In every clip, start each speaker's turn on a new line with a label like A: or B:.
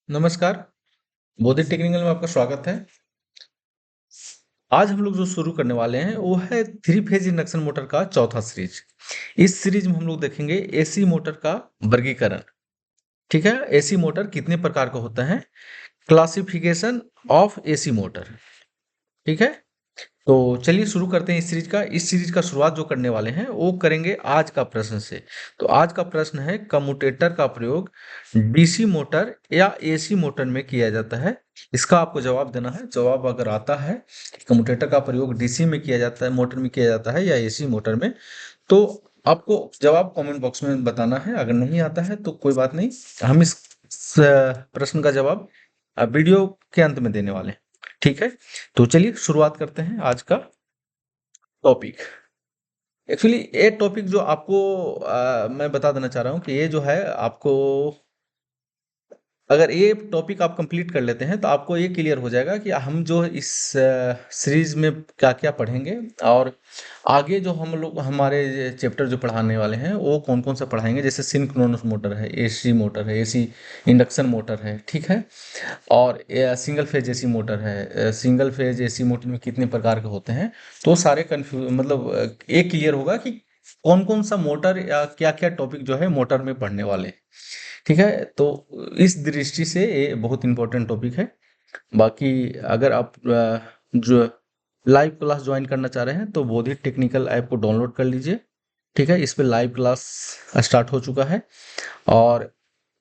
A: नमस्कार, बोधिक टेक्निकल में आपका स्वागत है। आज हम लोग जो शुरू करने वाले हैं वो है थ्री फेज इंडक्शन मोटर का चौथा सीरीज। इस सीरीज में हम लोग देखेंगे एसी मोटर का वर्गीकरण। ठीक है, एसी मोटर कितने प्रकार का होता है, क्लासिफिकेशन ऑफ एसी मोटर। ठीक है, तो चलिए शुरू करते हैं इस सीरीज का शुरुआत जो करने वाले हैं वो करेंगे आज का प्रश्न से। तो आज का प्रश्न है, कम्यूटेटर का प्रयोग डीसी मोटर या एसी मोटर में किया जाता है। इसका आपको जवाब देना है। जवाब अगर आता है कि कम्यूटेटर का प्रयोग डीसी में किया जाता है, मोटर में किया जाता है या एसी मोटर में, तो आपको जवाब कमेंट बॉक्स में बताना है। अगर नहीं आता है तो कोई बात नहीं, हम इस प्रश्न का जवाब वीडियो के अंत में देने वाले हैं। ठीक है, तो चलिए शुरुआत करते हैं आज का टॉपिक। एक्चुअली ये टॉपिक जो आपको मैं बता देना चाह रहा हूँ कि ये जो है आपको, अगर ये टॉपिक आप कंप्लीट कर लेते हैं तो आपको ये क्लियर हो जाएगा कि हम जो इस सीरीज में क्या-क्या पढ़ेंगे, और आगे जो हम लोग हमारे चैप्टर जो पढ़ाने वाले हैं वो कौन-कौन सा पढ़ाएंगे। जैसे सिंक्रोनस मोटर है, एसी मोटर है, एसी इंडक्शन मोटर है, ठीक है, और सिंगल फेज एसी मोटर है। सिंगल फेज एसी मोटर में कितने प्रकार के होते हैं, तो सारे कन्फ्यूज मतलब ये क्लियर होगा कि कौन-कौन सा मोटर या क्या-क्या टॉपिक जो है मोटर में पढ़ने वाले हैं। ठीक है, तो इस दृष्टि से ये बहुत इंपॉर्टेंट टॉपिक है। बाकी अगर आप जो लाइव क्लास ज्वाइन करना चाह रहे हैं तो बोधिक टेक्निकल ऐप को डाउनलोड कर लीजिए। ठीक है, इस पे लाइव क्लास स्टार्ट हो चुका है। और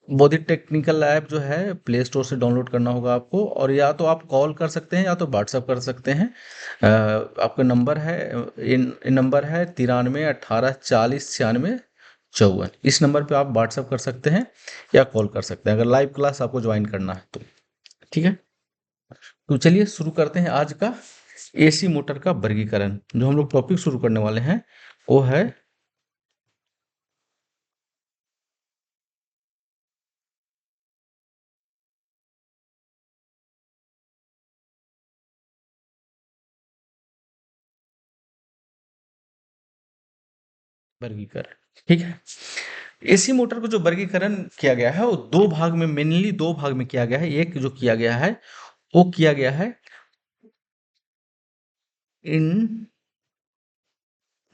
A: बोधिक टेक्निकल ऐप जो है प्ले स्टोर से डाउनलोड करना होगा आपको, और या तो आप कॉल कर सकते हैं या तो व्हाट्सअप कर सकते हैं। आपका नंबर है, इन नंबर है 93 18 40 96 54। इस नंबर पे आप व्हाट्सअप कर सकते हैं या कॉल कर सकते हैं अगर लाइव क्लास आपको ज्वाइन करना है तो। ठीक है, तो चलिए शुरू करते हैं आज का एसी मोटर का वर्गीकरण। जो हम लोग टॉपिक शुरू करने वाले हैं वो है वर्गीकरण। ठीक है, एसी मोटर को जो वर्गीकरण किया गया है वो दो भाग में, मेनली दो भाग में किया गया है। एक जो किया गया है वो किया गया है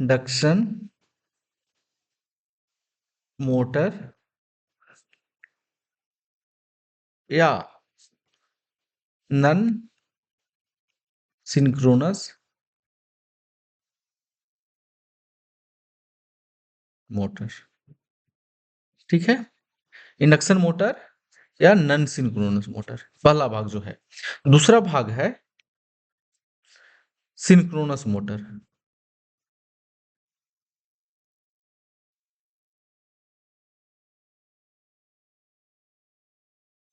A: इंडक्शन मोटर या नन सिंक्रोनस मोटर। ठीक है, इंडक्शन मोटर या नन सिंक्रोनस मोटर पहला भाग जो है। दूसरा भाग है सिंक्रोनस मोटर।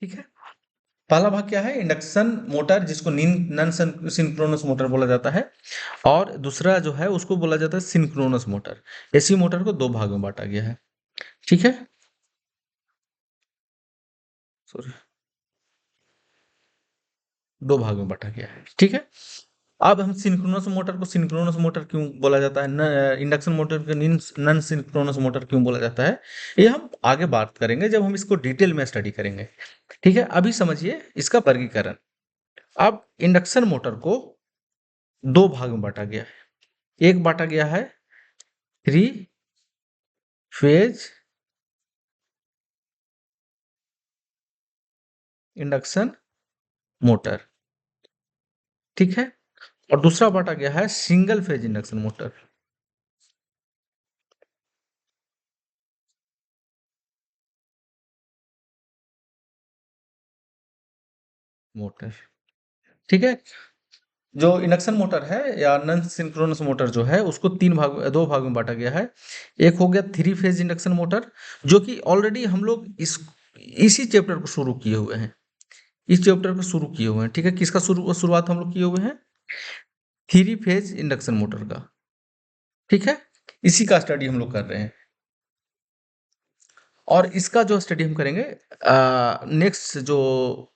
A: ठीक है, पहला भाग क्या है, इंडक्शन मोटर, जिसको नन सिंक्रोनस मोटर बोला जाता है, और दूसरा जो है उसको बोला जाता है सिंक्रोनस मोटर। एसी मोटर को दो भाग में बांटा गया है। ठीक है, सॉरी, दो भाग में बांटा गया है। ठीक है, अब हम सिंक्रोनस मोटर को सिंक्रोनस मोटर क्यों बोला जाता है, इंडक्शन मोटर को नन सिंक्रोनस मोटर क्यों बोला जाता है, ये हम आगे बात करेंगे जब हम इसको डिटेल में स्टडी करेंगे। ठीक है, अभी समझिए इसका वर्गीकरण। अब इंडक्शन मोटर को दो भाग में बांटा गया है। एक बांटा गया है थ्री फेज इंडक्शन मोटर। ठीक है, और दूसरा बांटा गया है single phase induction motor. Motor, ठीक है, जो इंडक्शन मोटर है या नन सिंक्रोनस मोटर जो है उसको दो भाग में बांटा गया है। एक हो गया थ्री फेज इंडक्शन मोटर, जो कि ऑलरेडी हम लोग इसी चैप्टर को शुरू किए हुए हैं। इस चैप्टर को शुरू किए हुए हैं। ठीक है, किसका शुरुआत हम लोग किए हुए हैं, थ्री फेज इंडक्शन मोटर का। ठीक है, इसी का स्टडी हम लोग कर रहे हैं, और इसका जो स्टडी हम करेंगे नेक्स्ट जो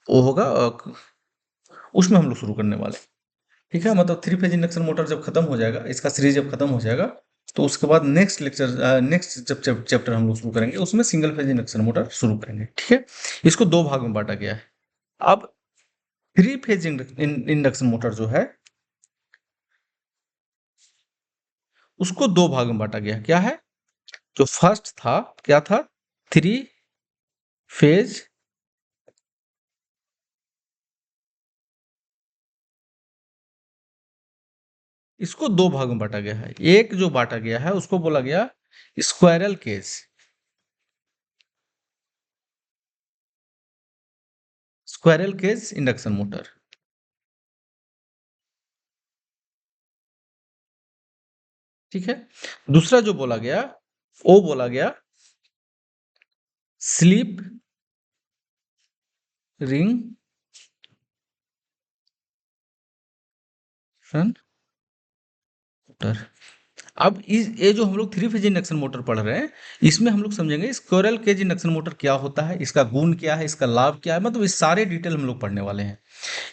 A: वो होगा उसमें हम लोग शुरू करने वाले हैं। ठीक है, मतलब थ्री फेज इंडक्शन मोटर जब खत्म हो जाएगा, इसका सीरीज जब खत्म हो जाएगा, तो उसके बाद नेक्स्ट जब चैप्टर हम लोग शुरू करेंगे उसमें सिंगल फेज इंडक्शन मोटर शुरू करेंगे। ठीक है, इसको दो भाग में बांटा गया है। अब थ्री फेज इंडक्शन मोटर जो है उसको दो भाग में बांटा गया। क्या है? जो फर्स्ट था, क्या था? थ्री फेज इसको दो भाग में बांटा गया है। एक जो बांटा गया है उसको बोला गया squirrel cage, squirrel cage induction motor. ठीक है। दूसरा जो बोला गया वो बोला गया स्लिप रिंग मोटर। अब इस ये जो हम लोग थ्री फेज इंडक्शन मोटर पढ़ रहे हैं, इसमें हम लोग समझेंगे स्क्वायरल केज इंडक्शन मोटर क्या होता है, इसका गुण क्या है, इसका लाभ क्या है, मतलब इस सारे डिटेल हम लोग पढ़ने वाले हैं।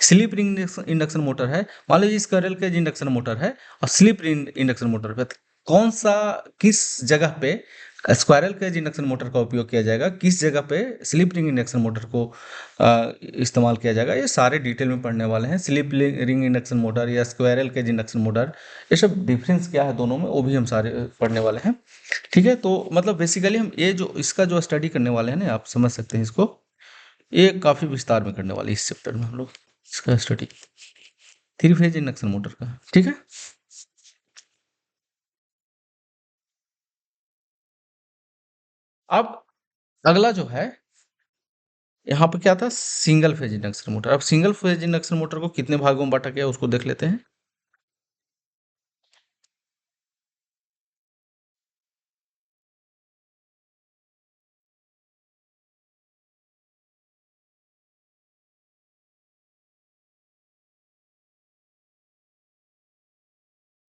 A: स्लिप रिंग इंडक्शन मोटर है, मान लीजिए स्क्वायरल केज इंडक्शन मोटर है और स्लिप रिंग इंडक्शन मोटर पे कौन सा, किस जगह पे स्क्वायरल केज इंडक्शन मोटर का उपयोग किया जाएगा, किस जगह pay slip ring induction motor को इस्तेमाल किया जाएगा, ये सारे डिटेल में पढ़ने वाले हैं। स्लिप रिंग इंडक्शन मोटर या स्क्वायरल केज इंडक्शन मोटर, ये सब डिफरेंस क्या है दोनों में, वो भी हम सारे पढ़ने वाले हैं। ठीक है, तो मतलब बेसिकली हम ये जो इसका जो स्टडी करने वाले हैं ना, आप समझ सकते हैं इसको, ये काफ़ी विस्तार में करने वाले इस चैप्टर में हम लोग इसका study three phase induction motor का। ठीक है। अब अगला जो है, यहाँ पे क्या था, सिंगल फेज इंडक्शन मोटर। अब सिंगल फेज इंडक्शन मोटर को कितने भागों में बांटा गया उसको देख लेते हैं।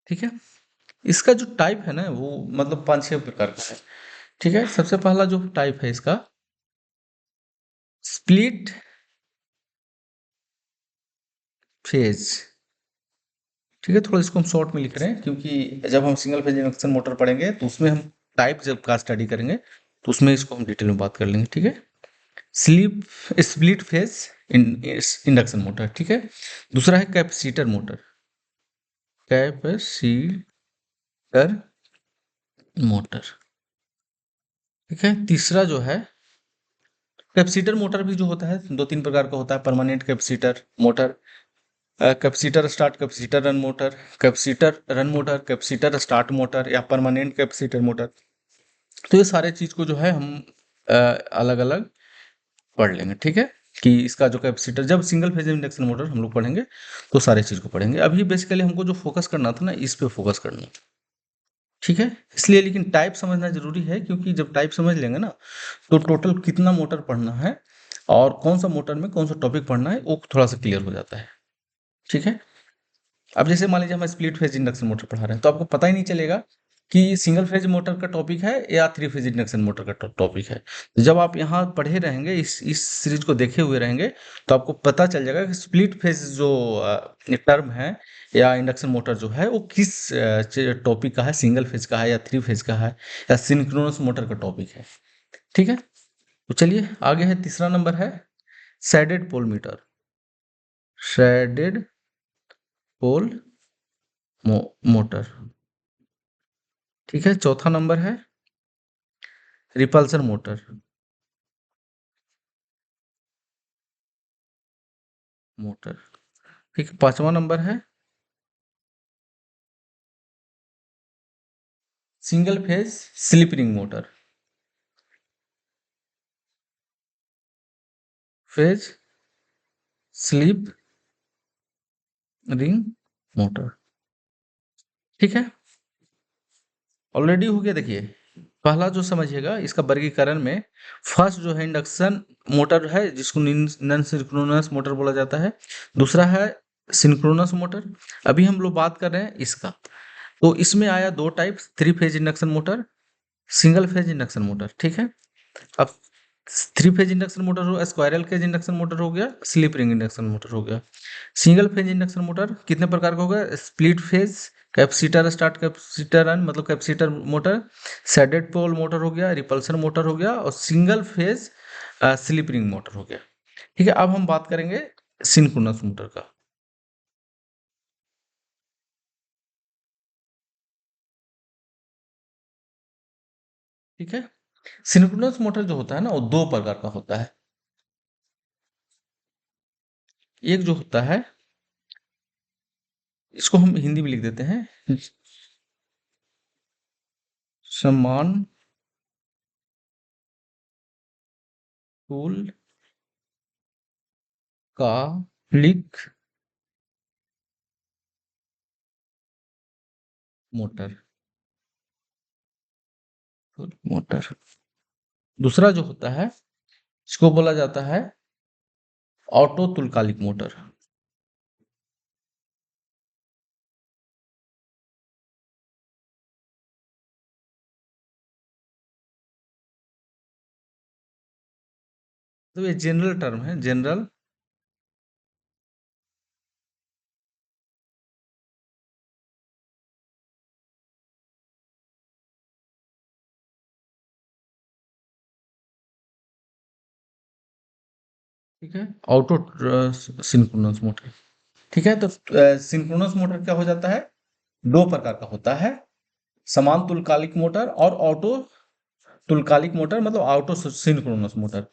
A: ठीक है। इसका जो टाइप है ना वो मतलब पांच छह प्रकार का है। ठीक है। सबसे पहला जो टाइप है इसका स्प्लिट फेज। ठीक है, थोड़ा इसको हम शॉर्ट में लिख रहे हैं क्योंकि जब हम सिंगल फेज इंडक्शन मोटर पढ़ेंगे तो उसमें हम टाइप जब का स्टडी करेंगे तो उसमें इसको हम डिटेल में बात कर लेंगे। ठीक है। Sleep split phase induction motor. ठीक है। दूसरा है कैपेसिटर मोटर, कैपेसिटर मोटर। ठीक है। तीसरा जो है कैपेसिटर मोटर भी जो होता है दो तीन प्रकार का होता है, permanent capacitor motor, capacitor start capacitor run motor, capacitor run motor, capacitor start motor या परमानेंट कैपेसिटर मोटर। तो ये सारे चीज को जो है हम अलग अलग पढ़ लेंगे। ठीक है, कि इसका जो कैपेसिटर, जब सिंगल फेज इंडक्शन मोटर हम लोग पढ़ेंगे तो सारे चीज को पढ़ेंगे। अभी बेसिकली हमको जो फोकस करना था ना, इस पे फोकस करना है। ठीक है। इसलिए लेकिन टाइप समझना जरूरी है क्योंकि जब टाइप समझ लेंगे ना तो टोटल कितना मोटर पढ़ना है और कौन सा मोटर में कौन सा टॉपिक पढ़ना है वो थोड़ा सा क्लियर हो जाता है। ठीक है। अब जैसे मान लीजिए हम स्प्लिट फेज इंडक्शन मोटर पढ़ा रहे हैं तो आपको पता ही नहीं चलेगा कि सिंगल फेज मोटर का टॉपिक है या थ्री फेज इंडक्शन मोटर का टॉपिक है। तो जब आप यहाँ पढ़े रहेंगे, इस सीरीज को देखे हुए रहेंगे तो आपको पता चल जाएगा कि स्प्लिट फेज जो टर्म है या इंडक्शन मोटर जो है वो किस टॉपिक का है, सिंगल फेज का है या थ्री फेज का है या सिंक्रोनस मोटर का टॉपिक है। ठीक है। तो चलिए आगे है, तीसरा नंबर है shaded pole meter, shaded pole motor. ठीक है। चौथा नंबर है रिपल्सन मोटर, मोटर। ठीक है। पांचवा नंबर है single phase slip ring motor, phase slip ring motor. ठीक है। ऑलरेडी हो गया। देखिए पहला जो समझिएगा इसका वर्गीकरण में, फर्स्ट जो है इंडक्शन मोटर है जिसको नॉन सिंक्रोनस मोटर बोला जाता है। दूसरा है सिंक्रोनस मोटर। अभी हम लोग बात कर रहे हैं इसका। तो इसमें आया दो type, three phase induction motor, single phase induction motor. ठीक है। अब थ्री फेज इंडक्शन मोटर हो, स्क्वायरल केज इंडक्शन मोटर हो गया, स्लिप रिंग इंडक्शन मोटर हो गया। सिंगल फेज इंडक्शन मोटर कितने प्रकार का होगा, split phase, capacitor start capacitor run मतलब capacitor motor, shaded pole motor हो गया, रिपल्सन मोटर हो गया और single phase slip ring motor हो गया। ठीक है, अब हम बात करेंगे सिंक्रोनस मोटर का। ठीक है, सिंक्रोनस मोटर जो होता है ना, वो दो प्रकार का होता है। एक जो होता है, इसको हम हिंदी में लिख देते हैं, समान तुल कालिक मोटर। मोटर दूसरा जो होता है, इसको बोला जाता है ऑटो तुल्यकालिक मोटर। तो ये जनरल टर्म है, जनरल ठीक है, ऑटो सिंक्रोनस मोटर। ठीक है, तो सिंक्रोनस मोटर क्या हो जाता है, दो प्रकार का होता है, समान तुल्यकालिक मोटर और ऑटो तुल्यकालिक मोटर, मतलब ऑटो सिंक्रोनस मोटर।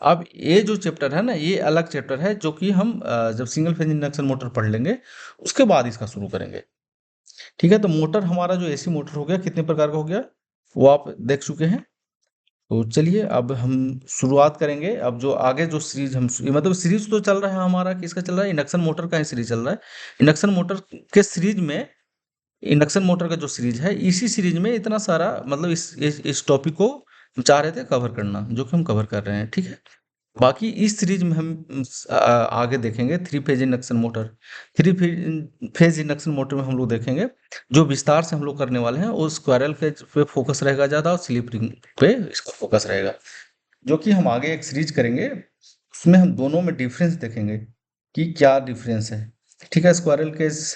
A: अब ये जो चैप्टर है ना, ये अलग चैप्टर है, जो कि हम जब सिंगल फेज इंडक्शन मोटर पढ़ लेंगे उसके बाद इसका शुरू करेंगे। ठीक है, तो मोटर हमारा जो एसी मोटर हो गया, कितने प्रकार का हो गया वो आप देख चुके हैं। तो चलिए अब हम शुरुआत करेंगे। अब जो आगे जो सीरीज हम मतलब सीरीज तो चल रहा है हमारा, किसका चल रहा है, इंडक्शन मोटर का ही सीरीज चल रहा है। इंडक्शन मोटर के सीरीज में, इंडक्शन मोटर का जो सीरीज है, इसी सीरीज में इतना सारा, मतलब इस टॉपिक को हम चाह रहे थे कवर करना, जो कि हम कवर कर रहे हैं। ठीक है, बाकी इस सीरीज में हम आगे देखेंगे three phase induction motor. Three phase induction motor में हम लोग देखेंगे, जो विस्तार से हम लोग करने वाले हैं वो स्क्वायरल फेज पे फोकस रहेगा ज़्यादा, और स्लिप रिंग पे इसका फोकस रहेगा, जो कि हम आगे एक सीरीज करेंगे। उसमें हम दोनों में डिफरेंस देखेंगे कि क्या डिफरेंस है। ठीक है, स्क्वायरल केज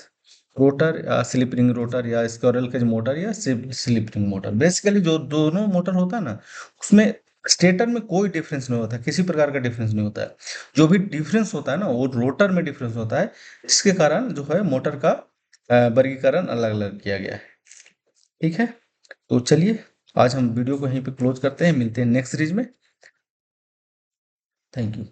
A: रोटर या स्लिप रिंग रोटर, या स्क्वायरल केज मोटर या स्लिप रिंग मोटर, बेसिकली जो दोनों मोटर होता है ना, उसमें स्टेटर में कोई डिफरेंस नहीं होता, किसी प्रकार का डिफरेंस नहीं होता है। जो भी डिफरेंस होता है ना, वो रोटर में डिफरेंस होता है, जिसके कारण जो है मोटर का वर्गीकरण अलग अलग किया गया है। ठीक है, तो चलिए आज हम वीडियो को यहीं पे क्लोज करते हैं, मिलते हैं नेक्स्ट सीरीज में। Thank you.